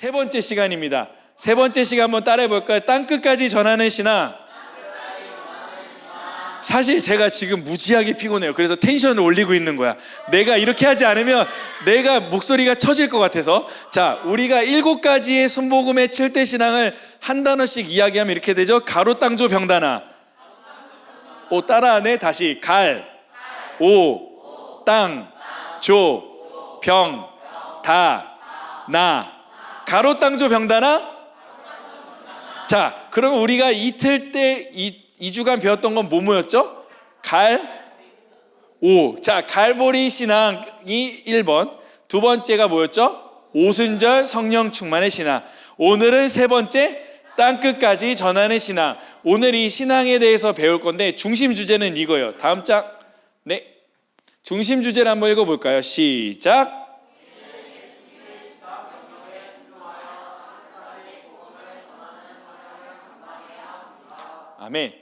세 번째 시간입니다. 세 번째 시간 한번 따라해 볼까요? 땅끝까지 전하는 신앙. 사실 제가 지금 무지하게 피곤해요. 그래서 텐션을 올리고 있는 거야. 내가 이렇게 하지 않으면 내가 목소리가 처질 것 같아서. 자, 우리가 7가지의 순복음의 7대 신앙을 한 단어씩 이야기하면 이렇게 되죠. 가로 땅조 병다나. 오, 따라하네. 다시 갈, 오, 땅, 조, 병, 다, 나. 가로 땅조 병다나. 자, 그러면 우리가 이틀 때 2주간 배웠던 건 뭐였죠? 오. 자, 갈보리 신앙이 1번. 두 번째가 뭐였죠? 오순절 성령 충만의 신앙. 오늘은 세 번째, 땅끝까지 전하는 신앙. 오늘 이 신앙에 대해서 배울 건데 중심 주제는 이거예요. 다음 장. 네. 중심 주제를 한번 읽어볼까요? 시작. 아멘.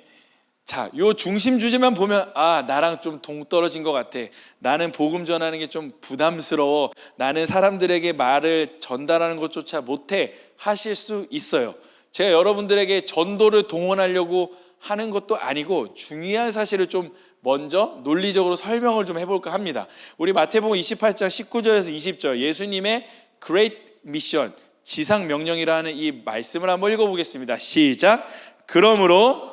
자, 요 중심 주제만 보면 나랑 좀 동떨어진 것 같아. 나는 복음 전하는 게 좀 부담스러워. 나는 사람들에게 말을 전달하는 것조차 못해 하실 수 있어요. 제가 여러분들에게 전도를 동원하려고 하는 것도 아니고 중요한 사실을 좀 먼저 논리적으로 설명을 좀 해볼까 합니다. 우리 마태복음 28장 19절에서 20절 예수님의 Great Mission, 지상 명령이라는 이 말씀을 한번 읽어보겠습니다. 시작. 그러므로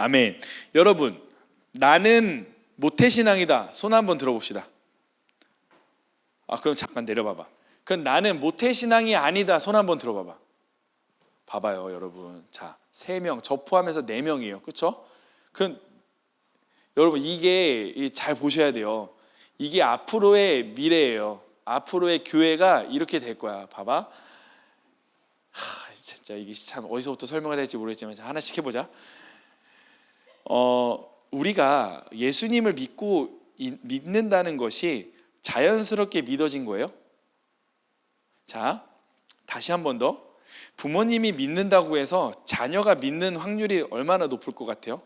아멘. 여러분, 나는 모태신앙이다. 손 한번 들어봅시다. 그럼 잠깐 내려봐봐. 그럼 나는 모태신앙이 아니다. 손 한번 들어봐봐. 봐봐요, 여러분. 자, 3명, 저 포함해서 4명이에요. 그렇죠? 그럼 여러분, 이게 잘 보셔야 돼요. 이게 앞으로의 미래예요. 앞으로의 교회가 이렇게 될 거야. 봐봐. 진짜 이게 참 어디서부터 설명을 해야 할지 모르겠지만 하나씩 해보자. 우리가 예수님을 믿는다는 것이 자연스럽게 믿어진 거예요. 자, 다시 한 번 더. 부모님이 믿는다고 해서 자녀가 믿는 확률이 얼마나 높을 것 같아요?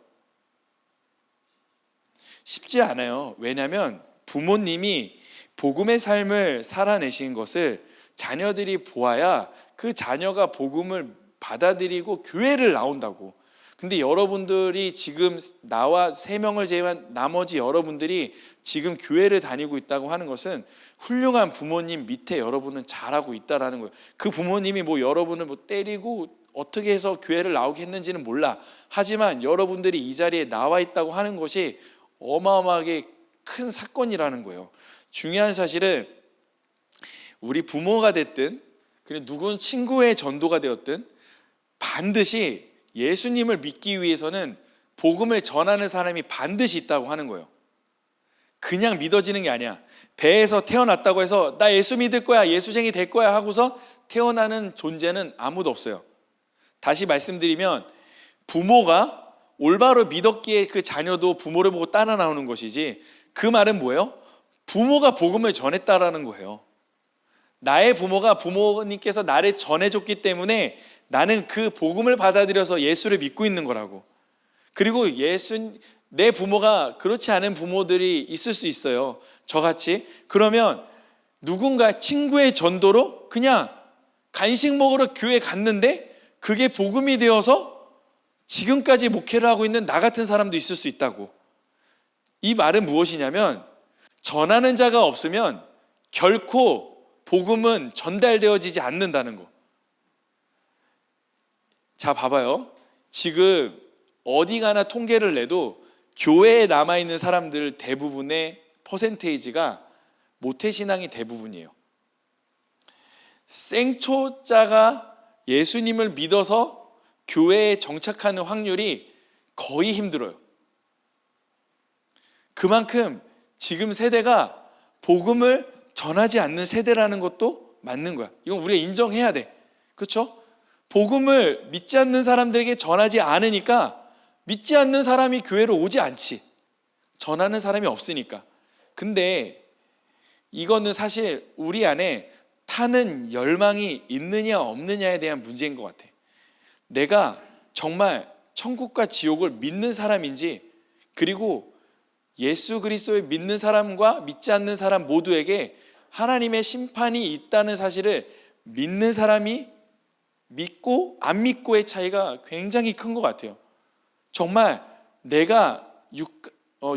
쉽지 않아요. 왜냐하면 부모님이 복음의 삶을 살아내신 것을 자녀들이 보아야 그 자녀가 복음을 받아들이고 교회를 나온다고. 근데 여러분들이 지금 나와 3명을 제외한 나머지 여러분들이 지금 교회를 다니고 있다고 하는 것은 훌륭한 부모님 밑에 여러분은 잘하고 있다라는 거예요. 그 부모님이 여러분을 때리고 어떻게 해서 교회를 나오게 했는지는 몰라. 하지만 여러분들이 이 자리에 나와 있다고 하는 것이 어마어마하게 큰 사건이라는 거예요. 중요한 사실은 우리 부모가 됐든 그리고 누군 친구의 전도가 되었든 반드시 예수님을 믿기 위해서는 복음을 전하는 사람이 반드시 있다고 하는 거예요. 그냥 믿어지는 게 아니야. 배에서 태어났다고 해서 나 예수 믿을 거야, 예수쟁이 될 거야 하고서 태어나는 존재는 아무도 없어요. 다시 말씀드리면 부모가 올바로 믿었기에 그 자녀도 부모를 보고 따라 나오는 것이지, 그 말은 뭐예요? 부모가 복음을 전했다라는 거예요. 나의 부모가 부모님께서 나를 전해줬기 때문에 나는 그 복음을 받아들여서 예수를 믿고 있는 거라고. 그리고 내 부모가 그렇지 않은 부모들이 있을 수 있어요. 저같이. 그러면 누군가 친구의 전도로 그냥 간식 먹으러 교회 갔는데 그게 복음이 되어서 지금까지 목회를 하고 있는 나 같은 사람도 있을 수 있다고. 이 말은 무엇이냐면 전하는 자가 없으면 결코 복음은 전달되어지지 않는다는 거. 자, 봐봐요. 지금 어디 가나 통계를 내도 교회에 남아있는 사람들 대부분의 퍼센테이지가 모태신앙이 대부분이에요. 생초자가 예수님을 믿어서 교회에 정착하는 확률이 거의 힘들어요. 그만큼 지금 세대가 복음을 전하지 않는 세대라는 것도 맞는 거야. 이건 우리가 인정해야 돼. 그렇죠? 복음을 믿지 않는 사람들에게 전하지 않으니까 믿지 않는 사람이 교회로 오지 않지. 전하는 사람이 없으니까. 근데 이거는 사실 우리 안에 타는 열망이 있느냐 없느냐에 대한 문제인 것 같아. 내가 정말 천국과 지옥을 믿는 사람인지, 그리고 예수 그리스도를 믿는 사람과 믿지 않는 사람 모두에게 하나님의 심판이 있다는 사실을 믿는 사람이 믿고 안 믿고의 차이가 굉장히 큰 것 같아요. 정말 내가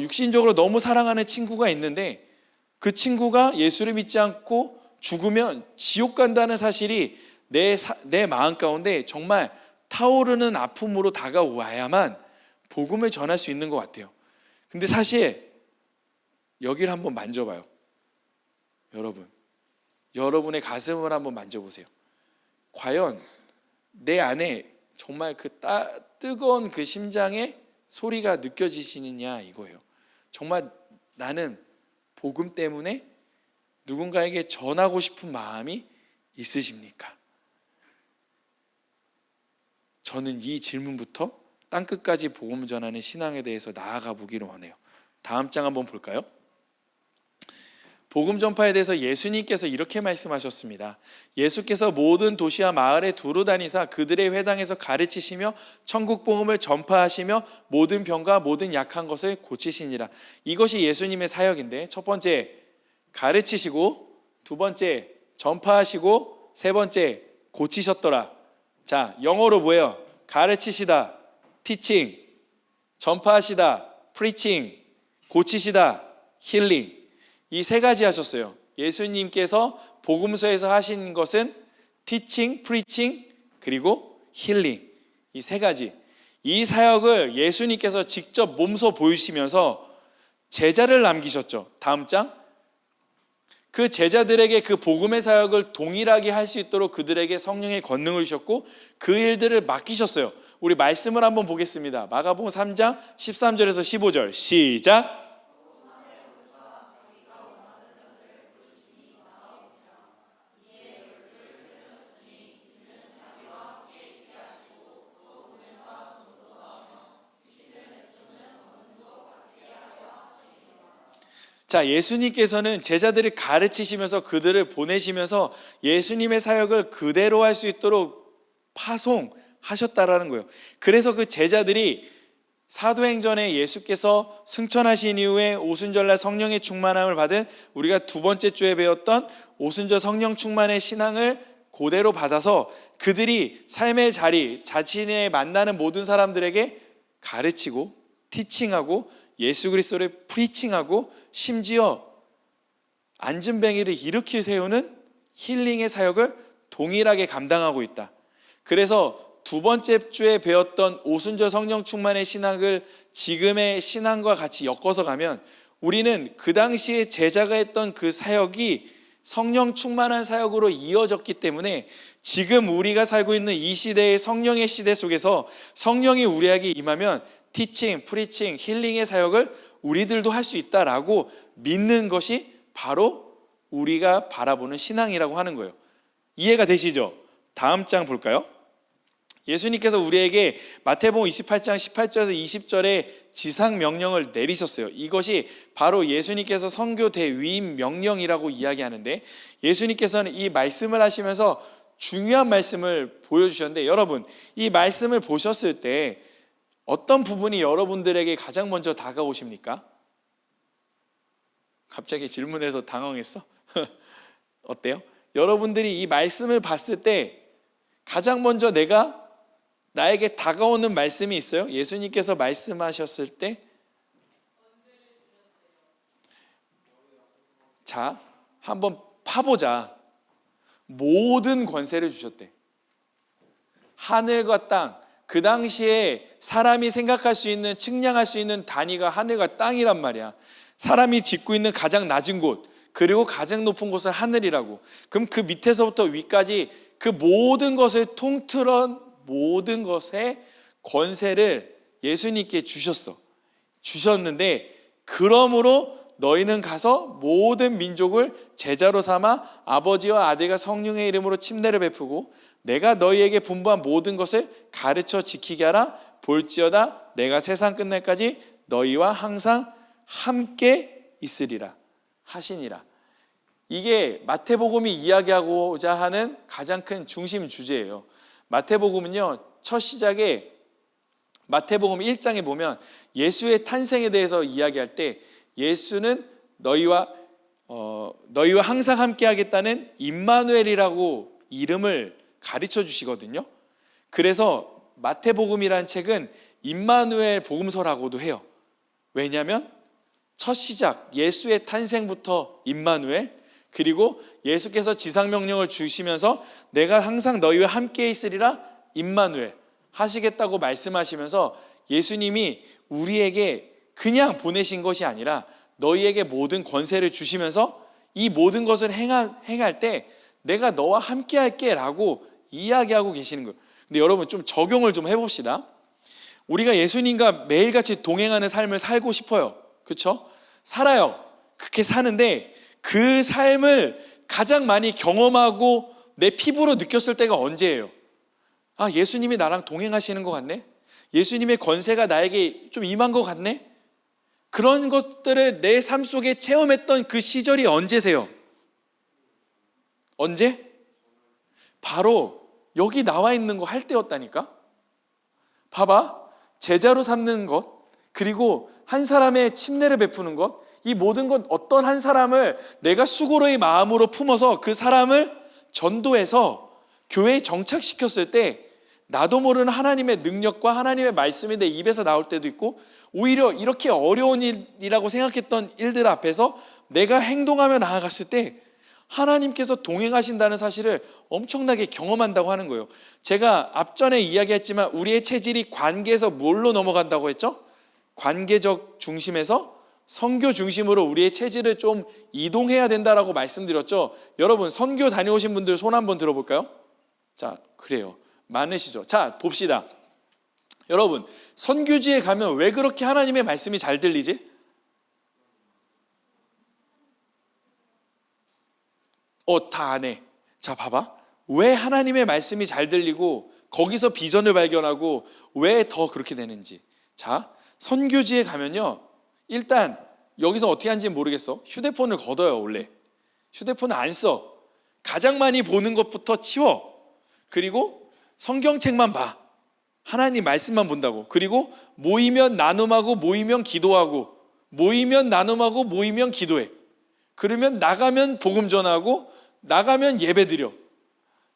육신적으로 너무 사랑하는 친구가 있는데 그 친구가 예수를 믿지 않고 죽으면 지옥 간다는 사실이 내 마음 가운데 정말 타오르는 아픔으로 다가와야만 복음을 전할 수 있는 것 같아요. 근데 사실 여기를 한번 만져봐요. 여러분의 가슴을 한번 만져보세요. 과연 내 안에 정말 그 뜨거운 그 심장의 소리가 느껴지시느냐 이거예요. 정말 나는 복음 때문에 누군가에게 전하고 싶은 마음이 있으십니까? 저는 이 질문부터 땅끝까지 복음 전하는 신앙에 대해서 나아가 보기를 원해요. 다음 장 한번 볼까요? 복음 전파에 대해서 예수님께서 이렇게 말씀하셨습니다. 예수께서 모든 도시와 마을에 두루 다니사 그들의 회당에서 가르치시며 천국 복음을 전파하시며 모든 병과 모든 약한 것을 고치시니라. 이것이 예수님의 사역인데, 첫 번째 가르치시고, 두 번째 전파하시고, 세 번째 고치셨더라. 자, 영어로 뭐예요? 가르치시다, teaching, 전파하시다, preaching, 고치시다, healing. 이 세 가지 하셨어요. 예수님께서 복음서에서 하신 것은 teaching, preaching, 그리고 healing. 이 세 가지. 이 사역을 예수님께서 직접 몸소 보이시면서 제자를 남기셨죠. 다음 장. 그 제자들에게 그 복음의 사역을 동일하게 할 수 있도록 그들에게 성령의 권능을 주셨고 그 일들을 맡기셨어요. 우리 말씀을 한번 보겠습니다. 마가복음 3장 13절에서 15절 시작. 자, 예수님께서는 제자들을 가르치시면서 그들을 보내시면서 예수님의 사역을 그대로 할 수 있도록 파송하셨다라는 거예요. 그래서 그 제자들이 사도행전에 예수께서 승천하신 이후에 오순절날 성령의 충만함을 받은 우리가 두 번째 주에 배웠던 오순절 성령 충만의 신앙을 그대로 받아서 그들이 삶의 자리, 자신의 만나는 모든 사람들에게 가르치고 티칭하고 예수 그리스도를 프리칭하고 심지어 안진뱅이를 일으켜 세우는 힐링의 사역을 동일하게 감당하고 있다. 그래서 두 번째 주에 배웠던 오순절 성령 충만의 신학을 지금의 신앙과 같이 엮어서 가면 우리는 그 당시에 제자가 했던 그 사역이 성령 충만한 사역으로 이어졌기 때문에 지금 우리가 살고 있는 이 시대의 성령의 시대 속에서 성령이 우리에게 임하면 티칭, 프리칭, 힐링의 사역을 우리들도 할 수 있다라고 믿는 것이 바로 우리가 바라보는 신앙이라고 하는 거예요. 이해가 되시죠? 다음 장 볼까요? 예수님께서 우리에게 마태복음 28장 18절에서 20절에 지상 명령을 내리셨어요. 이것이 바로 예수님께서 선교 대위임 명령이라고 이야기하는데, 예수님께서는 이 말씀을 하시면서 중요한 말씀을 보여주셨는데, 여러분 이 말씀을 보셨을 때 어떤 부분이 여러분들에게 가장 먼저 다가오십니까? 갑자기 질문해서 당황했어? 어때요? 여러분들이 이 말씀을 봤을 때 가장 먼저 나에게 다가오는 말씀이 있어요? 예수님께서 말씀하셨을 때, 자, 한번 파보자. 모든 권세를 주셨대. 하늘과 땅, 그 당시에 사람이 생각할 수 있는, 측량할 수 있는 단위가 하늘과 땅이란 말이야. 사람이 짓고 있는 가장 낮은 곳, 그리고 가장 높은 곳은 하늘이라고. 그럼 그 밑에서부터 위까지 그 모든 것을 통틀은 모든 것의 권세를 예수님께 주셨는데, 그러므로 너희는 가서 모든 민족을 제자로 삼아 아버지와 아들과 성령의 이름으로 침례를 베푸고 내가 너희에게 분부한 모든 것을 가르쳐 지키게 하라. 볼지어다 내가 세상 끝날까지 너희와 항상 함께 있으리라 하시니라. 이게 마태복음이 이야기하고자 하는 가장 큰 중심 주제예요. 마태복음은요, 첫 시작에 마태복음 1장에 보면 예수의 탄생에 대해서 이야기할 때 예수는 너희와 항상 함께 하겠다는 임마누엘이라고 이름을 가르쳐 주시거든요. 그래서 마태복음이라는 책은 임마누엘 복음서라고도 해요. 왜냐하면 첫 시작 예수의 탄생부터 임마누엘, 그리고 예수께서 지상명령을 주시면서 내가 항상 너희와 함께 있으리라 임마누엘 하시겠다고 말씀하시면서 예수님이 우리에게 그냥 보내신 것이 아니라 너희에게 모든 권세를 주시면서 이 모든 것을 행할 때 내가 너와 함께 할게 라고 이야기하고 계시는 거예요. 근데 여러분 좀 적용을 좀 해봅시다. 우리가 예수님과 매일같이 동행하는 삶을 살고 싶어요. 그렇죠? 살아요. 그렇게 사는데 그 삶을 가장 많이 경험하고 내 피부로 느꼈을 때가 언제예요? 아, 예수님이 나랑 동행하시는 것 같네? 예수님의 권세가 나에게 좀 임한 것 같네? 그런 것들을 내 삶 속에 체험했던 그 시절이 언제세요? 언제? 바로 여기 나와 있는 거 할 때였다니까? 봐봐. 제자로 삼는 것, 그리고 한 사람의 침례를 베푸는 것, 이 모든 것 어떤 한 사람을 내가 수고로의 마음으로 품어서 그 사람을 전도해서 교회에 정착시켰을 때 나도 모르는 하나님의 능력과 하나님의 말씀이 내 입에서 나올 때도 있고, 오히려 이렇게 어려운 일이라고 생각했던 일들 앞에서 내가 행동하며 나아갔을 때 하나님께서 동행하신다는 사실을 엄청나게 경험한다고 하는 거예요. 제가 앞전에 이야기했지만 우리의 체질이 관계에서 뭘로 넘어간다고 했죠? 관계적 중심에서 선교 중심으로 우리의 체질을 좀 이동해야 된다라고 말씀드렸죠. 여러분 선교 다녀오신 분들 손 한번 들어볼까요? 자, 그래요. 많으시죠? 자, 봅시다. 여러분 선교지에 가면 왜 그렇게 하나님의 말씀이 잘 들리지? 다 안 해. 자, 봐봐. 왜 하나님의 말씀이 잘 들리고 거기서 비전을 발견하고 왜 더 그렇게 되는지. 자, 선교지에 가면요, 일단 여기서 어떻게 하는지 모르겠어. 휴대폰을 걷어요. 원래 휴대폰을 안 써. 가장 많이 보는 것부터 치워. 그리고 성경책만 봐. 하나님 말씀만 본다고. 그리고 모이면 나눔하고 모이면 기도하고 모이면 나눔하고 모이면 기도해. 그러면 나가면 복음 전하고 나가면 예배 드려.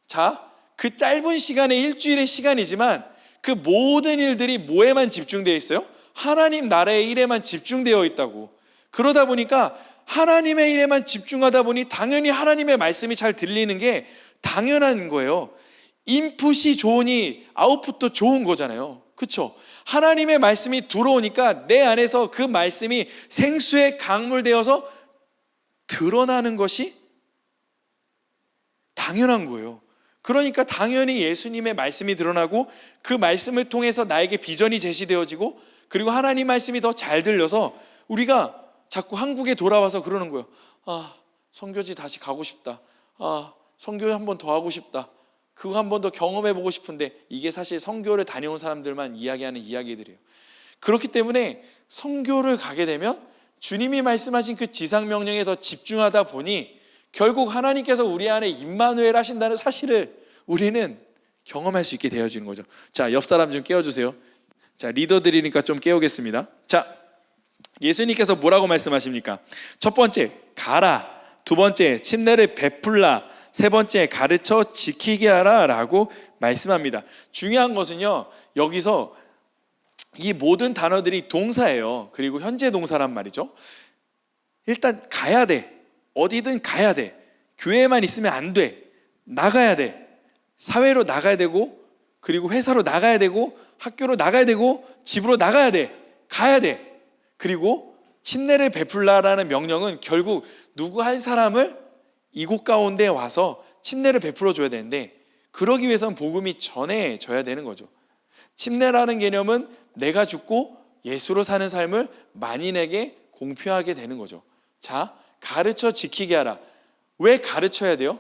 자, 그 짧은 시간에 일주일의 시간이지만 그 모든 일들이 뭐에만 집중되어 있어요? 하나님 나라의 일에만 집중되어 있다고. 그러다 보니까 하나님의 일에만 집중하다 보니 당연히 하나님의 말씀이 잘 들리는 게 당연한 거예요. 인풋이 좋으니 아웃풋도 좋은 거잖아요. 그렇죠? 하나님의 말씀이 들어오니까 내 안에서 그 말씀이 생수의 강물되어서 드러나는 것이 당연한 거예요. 그러니까 당연히 예수님의 말씀이 드러나고 그 말씀을 통해서 나에게 비전이 제시되어지고, 그리고 하나님 말씀이 더 잘 들려서 우리가 자꾸 한국에 돌아와서 그러는 거예요. 아, 선교지 다시 가고 싶다. 아, 선교 한 번 더 하고 싶다. 그거 한 번 더 경험해 보고 싶은데, 이게 사실 선교를 다녀온 사람들만 이야기하는 이야기들이에요. 그렇기 때문에 선교를 가게 되면 주님이 말씀하신 그 지상명령에 더 집중하다 보니 결국 하나님께서 우리 안에 임마누엘 하신다는 사실을 우리는 경험할 수 있게 되어지는 거죠. 자, 옆 사람 좀 깨워주세요. 자, 리더들이니까 좀 깨우겠습니다. 자, 예수님께서 뭐라고 말씀하십니까? 첫 번째, 가라. 두 번째, 침례를 베풀라. 세 번째, 가르쳐 지키게 하라 라고 말씀합니다. 중요한 것은요, 여기서 이 모든 단어들이 동사예요. 그리고 현재 동사란 말이죠. 일단 가야 돼. 어디든 가야 돼. 교회에만 있으면 안 돼. 나가야 돼. 사회로 나가야 되고, 그리고 회사로 나가야 되고, 학교로 나가야 되고, 집으로 나가야 돼. 가야 돼. 그리고 침례를 베풀라라는 명령은 결국 누구 한 사람을 이곳 가운데 와서 침례를 베풀어 줘야 되는데, 그러기 위해서는 복음이 전해져야 되는 거죠. 침례라는 개념은 내가 죽고 예수로 사는 삶을 만인에게 공표하게 되는 거죠. 자, 가르쳐 지키게 하라. 왜 가르쳐야 돼요?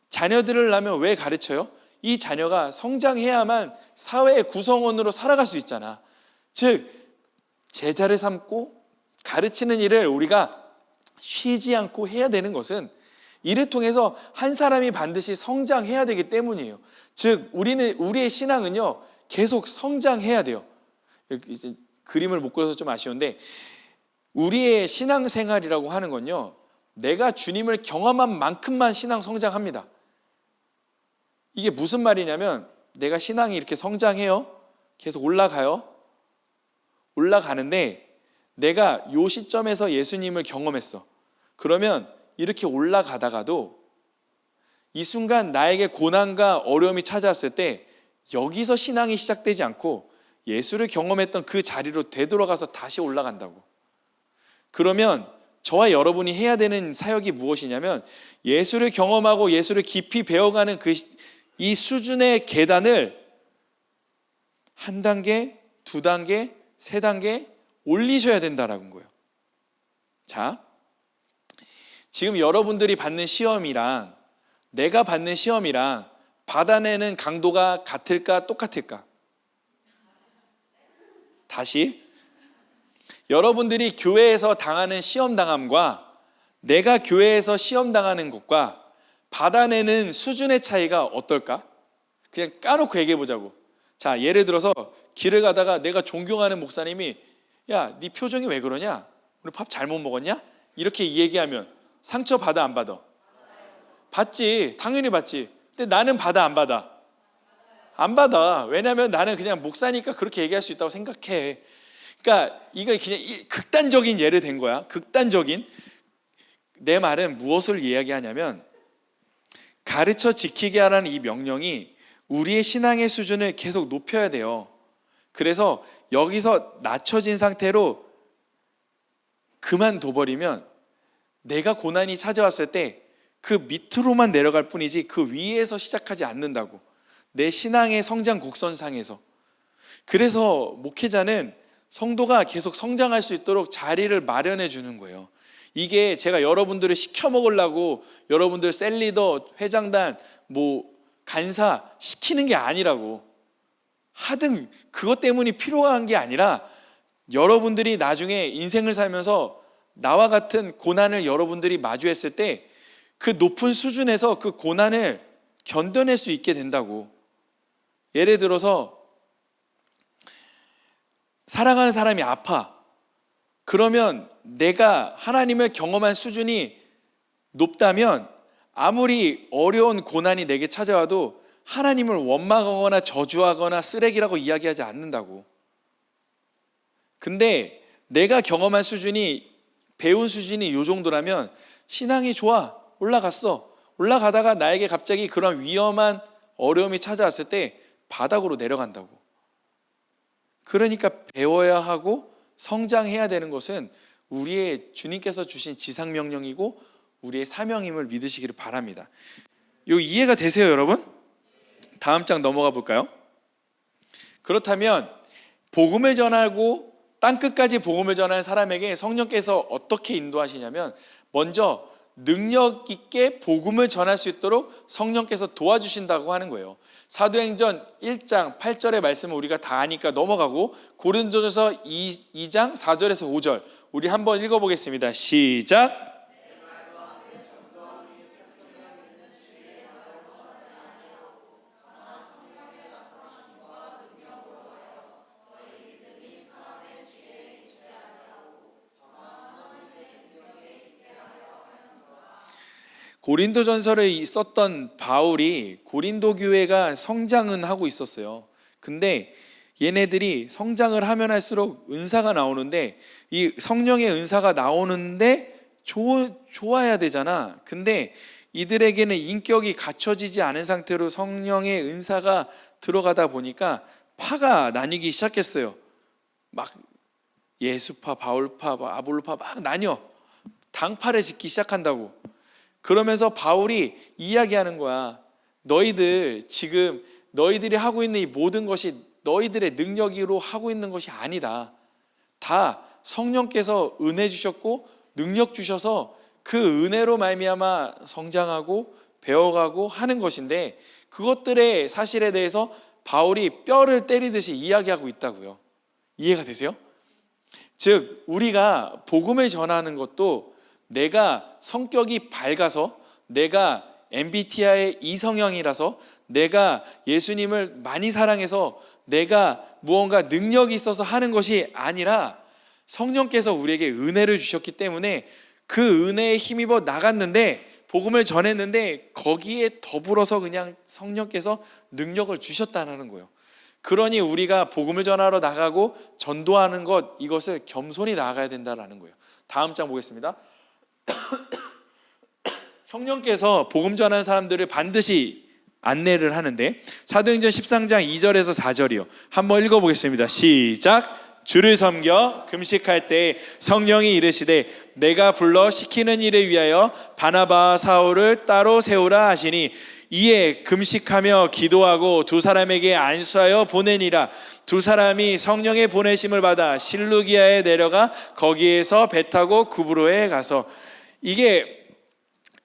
자녀들을 낳으면 왜 가르쳐요? 이 자녀가 성장해야만 사회의 구성원으로 살아갈 수 있잖아. 즉, 제자를 삼고 가르치는 일을 우리가 쉬지 않고 해야 되는 것은 이를 통해서 한 사람이 반드시 성장해야 되기 때문이에요. 즉 우리의 신앙은요 계속 성장해야 돼요. 이제 그림을 못 그려서 좀 아쉬운데, 우리의 신앙생활이라고 하는 건요 내가 주님을 경험한 만큼만 신앙 성장합니다. 이게 무슨 말이냐면, 내가 신앙이 이렇게 성장해요, 계속 올라가는데 내가 요 시점에서 예수님을 경험했어. 그러면 이렇게 올라가다가도 이 순간 나에게 고난과 어려움이 찾아왔을 때 여기서 신앙이 시작되지 않고 예수를 경험했던 그 자리로 되돌아가서 다시 올라간다고. 그러면 저와 여러분이 해야 되는 사역이 무엇이냐면, 예수를 경험하고 예수를 깊이 배워가는 이 수준의 계단을 한 단계, 두 단계, 세 단계 올리셔야 된다라는 거예요. 자, 지금 여러분들이 받는 시험이랑 내가 받는 시험이랑 받아내는 강도가 같을까 똑같을까? 다시, 여러분들이 교회에서 당하는 시험 당함과 내가 교회에서 시험 당하는 것과 받아내는 수준의 차이가 어떨까? 그냥 까놓고 얘기해 보자고. 자, 예를 들어서 길을 가다가 내가 존경하는 목사님이 야, 네 표정이 왜 그러냐? 오늘 밥 잘못 먹었냐? 이렇게 얘기하면 상처 받아 안 받아? 받지, 당연히 받지. 근데 나는 받아 안 받아? 안 받아. 왜냐하면 나는 그냥 목사니까 그렇게 얘기할 수 있다고 생각해. 그러니까 이거 그냥 극단적인 예를 든 거야. 극단적인. 내 말은 무엇을 이야기하냐면, 가르쳐 지키게 하라는 이 명령이 우리의 신앙의 수준을 계속 높여야 돼요. 그래서 여기서 낮춰진 상태로 그만둬버리면 내가 고난이 찾아왔을 때 그 밑으로만 내려갈 뿐이지 그 위에서 시작하지 않는다고. 내 신앙의 성장 곡선상에서. 그래서 목회자는 성도가 계속 성장할 수 있도록 자리를 마련해 주는 거예요. 이게 제가 여러분들을 시켜 먹으려고 여러분들 셀리더, 회장단, 간사 시키는 게 아니라고. 하등 그것 때문이 필요한 게 아니라, 여러분들이 나중에 인생을 살면서 나와 같은 고난을 여러분들이 마주했을 때 그 높은 수준에서 그 고난을 견뎌낼 수 있게 된다고. 예를 들어서 사랑하는 사람이 아파. 그러면 내가 하나님을 경험한 수준이 높다면 아무리 어려운 고난이 내게 찾아와도 하나님을 원망하거나 저주하거나 쓰레기라고 이야기하지 않는다고. 근데 내가 경험한 수준이, 배운 수준이 이 정도라면 신앙이 좋아, 올라갔어. 올라가다가 나에게 갑자기 그런 위험한 어려움이 찾아왔을 때 바닥으로 내려간다고. 그러니까 배워야 하고 성장해야 되는 것은 우리의 주님께서 주신 지상명령이고 우리의 사명임을 믿으시기를 바랍니다. 이거 이해가 되세요, 여러분? 다음 장 넘어가 볼까요? 그렇다면 복음을 전하고 땅끝까지 복음을 전하는 사람에게 성령께서 어떻게 인도하시냐면, 먼저 능력 있게 복음을 전할 수 있도록 성령께서 도와주신다고 하는 거예요. 사도행전 1장 8절의 말씀을 우리가 다 아니까 넘어가고, 고린도전서 2장 4절에서 5절 우리 한번 읽어보겠습니다. 시작. 고린도전서를 썼던 바울이 고린도 교회가 성장은 하고 있었어요. 근데 얘네들이 성장을 하면 할수록 은사가 나오는데, 이 성령의 은사가 나오는데 좋아야 되잖아. 근데 이들에게는 인격이 갖춰지지 않은 상태로 성령의 은사가 들어가다 보니까 파가 나뉘기 시작했어요. 막 예수파, 바울파, 아볼로파 막 나뉘어. 당파를 짓기 시작한다고. 그러면서 바울이 이야기하는 거야. 너희들 지금 너희들이 하고 있는 이 모든 것이 너희들의 능력으로 하고 있는 것이 아니다. 다 성령께서 은혜 주셨고 능력 주셔서 그 은혜로 말미암아 성장하고 배워가고 하는 것인데, 그것들의 사실에 대해서 바울이 뼈를 때리듯이 이야기하고 있다고요. 이해가 되세요? 즉 우리가 복음을 전하는 것도 내가 성격이 밝아서 내가 MBTI의 이성형이라서 내가 예수님을 많이 사랑해서 내가 무언가 능력이 있어서 하는 것이 아니라 성령께서 우리에게 은혜를 주셨기 때문에 그 은혜에 힘입어 나갔는데 복음을 전했는데 거기에 더불어서 그냥 성령께서 능력을 주셨다는 거예요. 그러니 우리가 복음을 전하러 나가고 전도하는 것, 이것을 겸손히 나아가야 된다는 거예요. 다음 장 보겠습니다. 성령께서 복음 전하는 사람들을 반드시 안내를 하는데 사도행전 13장 2절에서 4절이요. 한번 읽어보겠습니다. 시작. 주를 섬겨 금식할 때 성령이 이르시되 내가 불러 시키는 일을 위하여 바나바와 사울을 따로 세우라 하시니 이에 금식하며 기도하고 두 사람에게 안수하여 보내니라. 두 사람이 성령의 보내심을 받아 실루기아에 내려가 거기에서 배 타고 구브로에 가서, 이게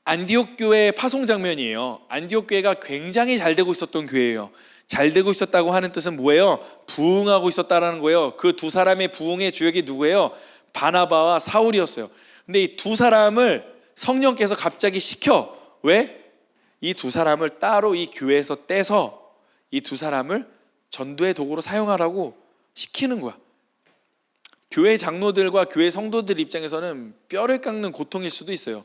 안디옥 교회의 파송 장면이에요. 안디옥 교회가 굉장히 잘 되고 있었던 교회예요. 잘 되고 있었다고 하는 뜻은 뭐예요? 부흥하고 있었다라는 거예요. 그 두 사람의 부흥의 주역이 누구예요? 바나바와 사울이었어요. 근데 이 두 사람을 성령께서 갑자기 시켜. 왜? 이 두 사람을 따로 이 교회에서 떼서 이 두 사람을 전도의 도구로 사용하라고 시키는 거야. 교회 장로들과 교회 성도들 입장에서는 뼈를 깎는 고통일 수도 있어요.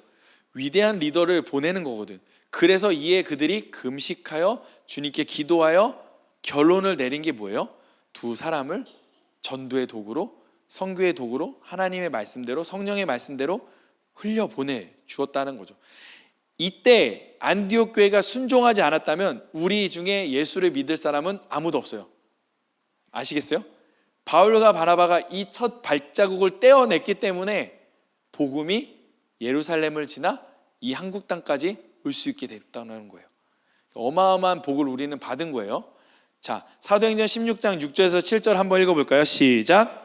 위대한 리더를 보내는 거거든. 그래서 이에 그들이 금식하여 주님께 기도하여 결론을 내린 게 뭐예요? 두 사람을 전도의 도구로, 선교의 도구로, 하나님의 말씀대로, 성령의 말씀대로 흘려보내 주었다는 거죠. 이때 안디옥 교회가 순종하지 않았다면 우리 중에 예수를 믿을 사람은 아무도 없어요. 아시겠어요? 바울과 바나바가 이 첫 발자국을 떼어냈기 때문에 복음이 예루살렘을 지나 이 한국 땅까지 올 수 있게 됐다는 거예요. 어마어마한 복을 우리는 받은 거예요. 자, 사도행전 16장 6절에서 7절 한번 읽어볼까요? 시작.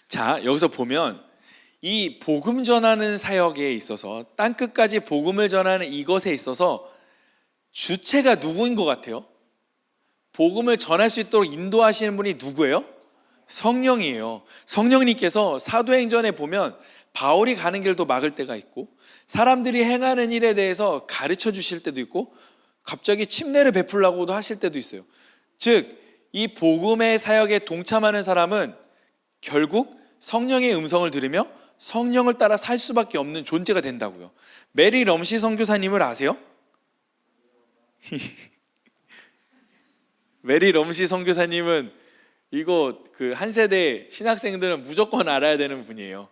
자, 여기서 보면 이 복음 전하는 사역에 있어서, 땅끝까지 복음을 전하는 이것에 있어서 주체가 누구인 것 같아요? 복음을 전할 수 있도록 인도하시는 분이 누구예요? 성령이에요. 성령님께서 사도행전에 보면 바울이 가는 길도 막을 때가 있고, 사람들이 행하는 일에 대해서 가르쳐 주실 때도 있고, 갑자기 침례를 베풀라고도 하실 때도 있어요. 즉, 이 복음의 사역에 동참하는 사람은 결국 성령의 음성을 들으며 성령을 따라 살 수밖에 없는 존재가 된다고요. 메리 럼시 선교사님을 아세요? 메리 럼시 선교사님은 이거 그 한 세대 신학생들은 무조건 알아야 되는 분이에요.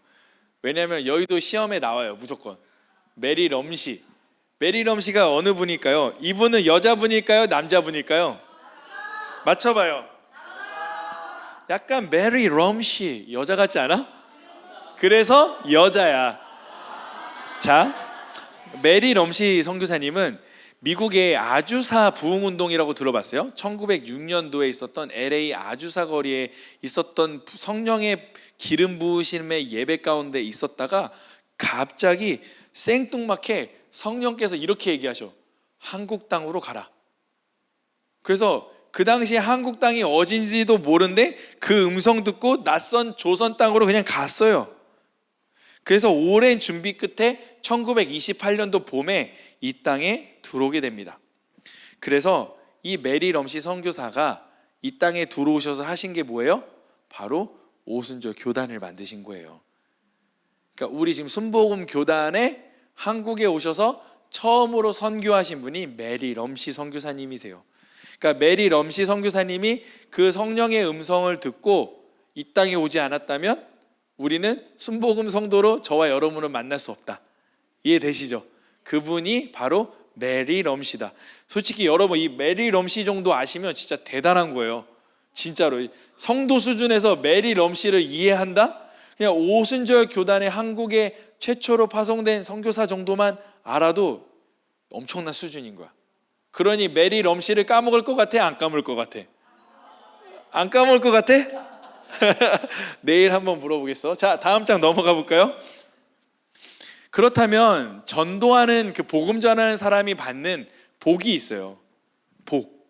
왜냐하면 여의도 시험에 나와요. 무조건. 메리 럼시. 메리 럼시가 어느 분일까요? 이분은 여자분일까요? 남자분일까요? 맞춰봐요. 약간 메리 럼시 여자 같지 않아? 그래서 여자야. 자, 메리 럼시 선교사님은 미국의 아주사 부흥운동이라고 들어봤어요? 1906년도에 있었던 LA 아주사 거리에 있었던 성령의 기름 부으심의 예배 가운데 있었다가 갑자기 생뚱맞게 성령께서 이렇게 얘기하셔. 한국 땅으로 가라. 그래서 그 당시에 한국 땅이 어딘지도 모르는데 그 음성 듣고 낯선 조선 땅으로 그냥 갔어요. 그래서 오랜 준비 끝에 1928년도 봄에 이 땅에 들어오게 됩니다. 그래서 이 메리 럼시 선교사가 이 땅에 들어오셔서 하신 게 뭐예요? 바로 오순절 교단을 만드신 거예요. 그러니까 우리 지금 순복음 교단에 한국에 오셔서 처음으로 선교하신 분이 메리 럼시 선교사님이세요. 그러니까 메리 럼시 선교사님이 그 성령의 음성을 듣고 이 땅에 오지 않았다면 우리는 순복음 성도로 저와 여러분을 만날 수 없다. 이해되시죠? 그분이 바로 메리 럼시다. 솔직히 여러분 이 메리 럼시 정도 아시면 진짜 대단한 거예요. 진짜로 성도 수준에서 메리 럼시를 이해한다? 그냥 오순절 교단의 한국에 최초로 파송된 선교사 정도만 알아도 엄청난 수준인 거야. 그러니 메리 럼시를 까먹을 것 같아? 안 까먹을 것 같아? 안 까먹을 것 같아? 내일 한번 물어보겠어. 자, 다음 장 넘어가 볼까요? 그렇다면 전도하는 그 복음 전하는 사람이 받는 복이 있어요. 복.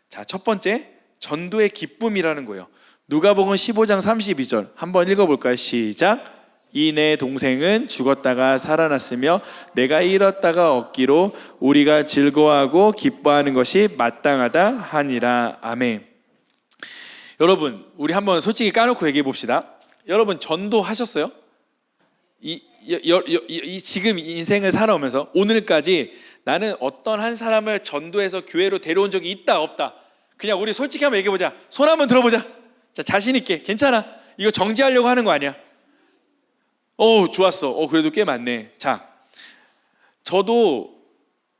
자, 첫 번째, 전도의 기쁨이라는 거예요. 누가복음 15장 32절 한번 읽어볼까요? 시작. 이 내 동생은 죽었다가 살아났으며 내가 잃었다가 얻기로 우리가 즐거워하고 기뻐하는 것이 마땅하다 하니라. 아멘. 여러분, 우리 한번 솔직히 까놓고 얘기해 봅시다. 여러분, 전도하셨어요? 지금 인생을 살아오면서 오늘까지 나는 어떤 한 사람을 전도해서 교회로 데려온 적이 있다 없다, 그냥 우리 솔직히 한번 얘기해보자. 손 한번 들어보자. 자, 자신 있게. 괜찮아, 이거 정지하려고 하는 거 아니야. 좋았어. 그래도 꽤 많네. 자, 저도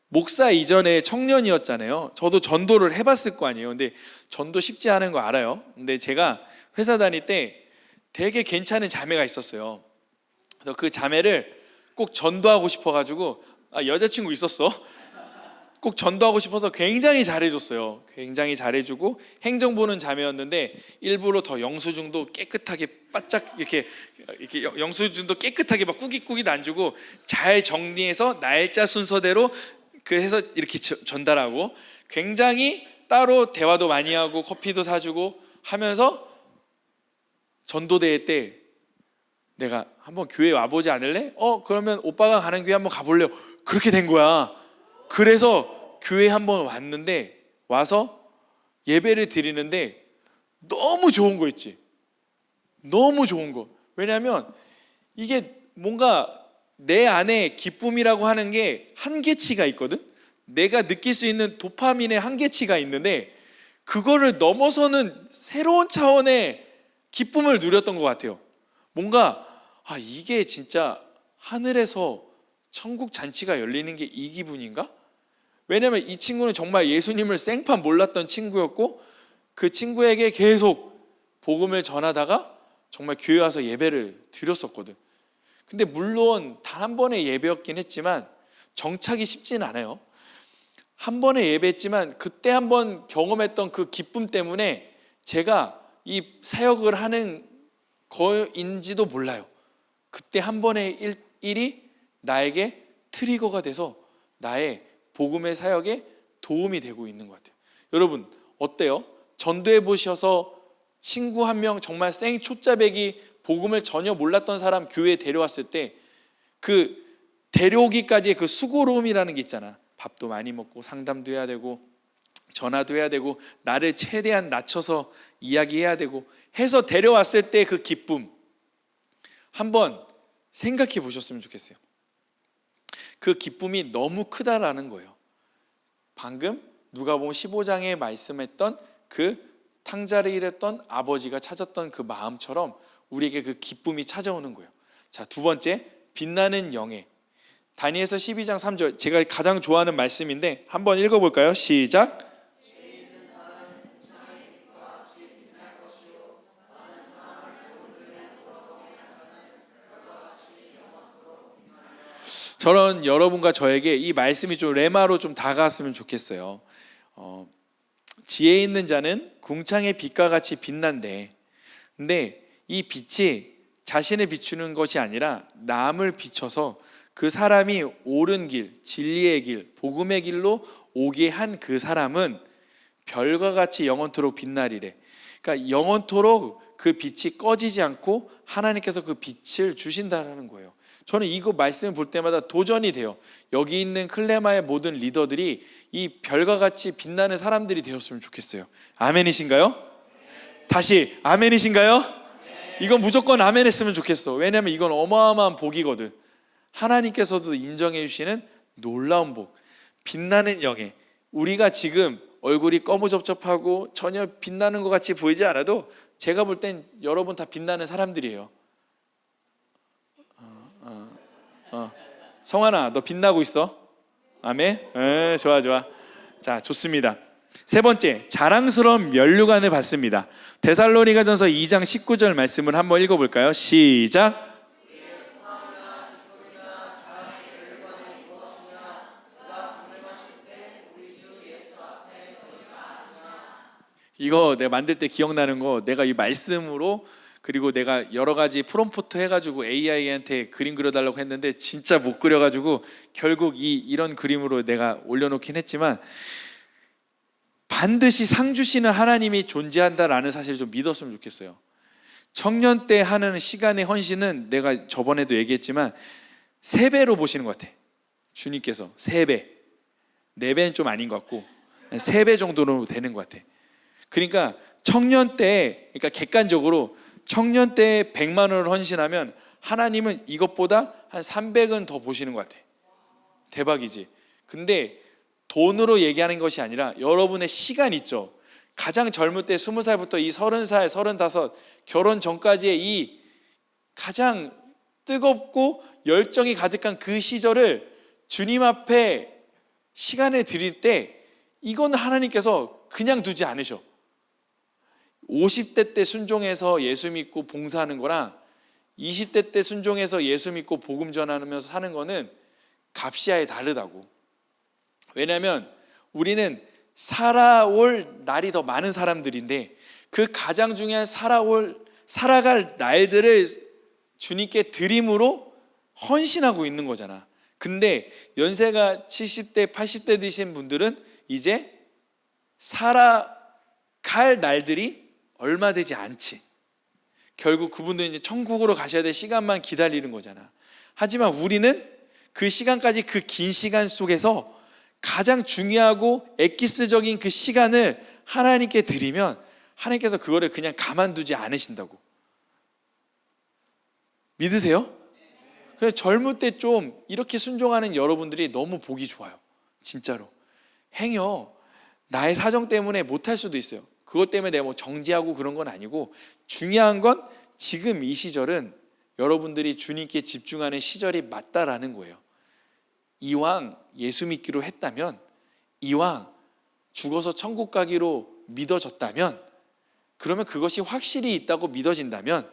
목사 이전에 청년이었잖아요. 저도 전도를 해봤을 거 아니에요. 근데 전도 쉽지 않은 거 알아요. 근데 제가 회사 다닐 때 되게 괜찮은 자매가 있었어요. 그래서 그 자매를 꼭 전도하고 싶어가지고, 여자친구 있었어. 꼭 전도하고 싶어서 굉장히 잘해줬어요. 굉장히 잘해주고 행정 보는 자매였는데 일부러 더 영수증도 깨끗하게 바짝 이렇게 영수증도 깨끗하게 막 꾸깃꾸깃 안 주고 잘 정리해서 날짜 순서대로 그 해서 이렇게 전달하고, 굉장히 따로 대화도 많이 하고 커피도 사주고 하면서 전도대회 때 내가 한번 교회 와보지 않을래? 그러면 오빠가 가는 교회 한번 가볼래요. 그렇게 된 거야. 그래서 교회 한번 왔는데, 와서 예배를 드리는데 너무 좋은 거 있지. 너무 좋은 거. 왜냐하면 이게 뭔가 내 안에 기쁨이라고 하는 게 한계치가 있거든. 내가 느낄 수 있는 도파민의 한계치가 있는데 그거를 넘어서는 새로운 차원의 기쁨을 누렸던 것 같아요. 뭔가 이게 진짜 하늘에서 천국 잔치가 열리는 게 이 기분인가? 왜냐면 이 친구는 정말 예수님을 생판 몰랐던 친구였고 그 친구에게 계속 복음을 전하다가 정말 교회 와서 예배를 드렸었거든. 근데 물론 단 한 번의 예배였긴 했지만 정착이 쉽지는 않아요. 한 번의 예배했지만 그때 한 번 경험했던 그 기쁨 때문에 제가 이 사역을 하는 거인지도 몰라요. 그때 한 번의 일이 나에게 트리거가 돼서 나의 복음의 사역에 도움이 되고 있는 것 같아요. 여러분 어때요? 전도해 보셔서 친구 한 명 정말 생초짜배기 복음을 전혀 몰랐던 사람 교회에 데려왔을 때 그 데려오기까지의 그 수고로움이라는 게 있잖아. 밥도 많이 먹고 상담도 해야 되고 전화도 해야 되고 나를 최대한 낮춰서 이야기해야 되고 해서 데려왔을 때 그 기쁨 한번 생각해 보셨으면 좋겠어요. 그 기쁨이 너무 크다라는 거예요. 방금 누가복음 15장에 말씀했던 그 탕자를 잃었던 아버지가 찾았던 그 마음처럼 우리에게 그 기쁨이 찾아오는 거예요. 자, 두 번째, 빛나는 영예. 다니엘서 12장 3절, 제가 가장 좋아하는 말씀인데 한번 읽어볼까요? 시작. 저는 여러분과 저에게 이 말씀이 좀 레마로 좀 다가왔으면 좋겠어요. 지혜 있는 자는 궁창의 빛과 같이 빛난대. 근데 이 빛이 자신을 비추는 것이 아니라 남을 비춰서 그 사람이 옳은 길, 진리의 길, 복음의 길로 오게 한 그 사람은 별과 같이 영원토록 빛나리래. 그러니까 영원토록 그 빛이 꺼지지 않고 하나님께서 그 빛을 주신다는 거예요. 저는 이거 말씀을 볼 때마다 도전이 돼요. 여기 있는 클레마의 모든 리더들이 이 별과 같이 빛나는 사람들이 되었으면 좋겠어요. 아멘이신가요? 다시 아멘이신가요? 이건 무조건 아멘 했으면 좋겠어. 왜냐하면 이건 어마어마한 복이거든. 하나님께서도 인정해 주시는 놀라운 복, 빛나는 영예. 우리가 지금 얼굴이 꺼무접접하고 전혀 빛나는 것 같이 보이지 않아도 제가 볼 땐 여러분 다 빛나는 사람들이에요. 성환아, 너 빛나고 있어? 아멘? 좋아. 자, 좋습니다. 세 번째, 자랑스러운 면류관을 받습니다. 데살로니가전서 2장 19절 말씀을 한번 읽어볼까요? 시작. 이거 내가 만들 때 기억나는 거, 내가 이 말씀으로 그리고 내가 여러 가지 프롬프트 해가지고 AI한테 그림 그려달라고 했는데 진짜 못 그려가지고 결국 이런 그림으로 내가 올려놓긴 했지만, 반드시 상 주시는 하나님이 존재한다라는 사실을 좀 믿었으면 좋겠어요. 청년 때 하는 시간의 헌신은 내가 저번에도 얘기했지만 3배로 보시는 것 같아. 주님께서 3배, 4배는 좀 아닌 것 같고 3배 정도로 되는 것 같아. 그러니까 청년 때, 그러니까 객관적으로 청년 때 100만 원을 헌신하면 하나님은 이것보다 한 300은 더 보시는 것 같아. 대박이지. 근데 돈으로 얘기하는 것이 아니라 여러분의 시간 있죠. 가장 젊을 때 20살부터 이 30살, 35 결혼 전까지의 이 가장 뜨겁고 열정이 가득한 그 시절을 주님 앞에 시간을 드릴 때 이건 하나님께서 그냥 두지 않으셔. 50대 때 순종해서 예수 믿고 봉사하는 거랑 20대 때 순종해서 예수 믿고 복음 전하면서 사는 거는 값이 아예 다르다고. 왜냐하면 우리는 살아올 날이 더 많은 사람들인데 그 가장 중요한 살아갈 날들을 주님께 드림으로 헌신하고 있는 거잖아. 근데 연세가 70대 80대 되신 분들은 이제 살아갈 날들이 얼마 되지 않지. 결국 그분들은 이제 천국으로 가셔야 될 시간만 기다리는 거잖아. 하지만 우리는 그 시간까지, 그 긴 시간 속에서 가장 중요하고 엑기스적인 그 시간을 하나님께 드리면 하나님께서 그거를 그냥 가만두지 않으신다고. 믿으세요? 그래서 젊을 때 좀 이렇게 순종하는 여러분들이 너무 보기 좋아요. 진짜로. 행여 나의 사정 때문에 못할 수도 있어요. 그것 때문에 내가 뭐 정지하고 그런 건 아니고, 중요한 건 지금 이 시절은 여러분들이 주님께 집중하는 시절이 맞다라는 거예요. 이왕 예수 믿기로 했다면, 이왕 죽어서 천국 가기로 믿어졌다면, 그러면 그것이 확실히 있다고 믿어진다면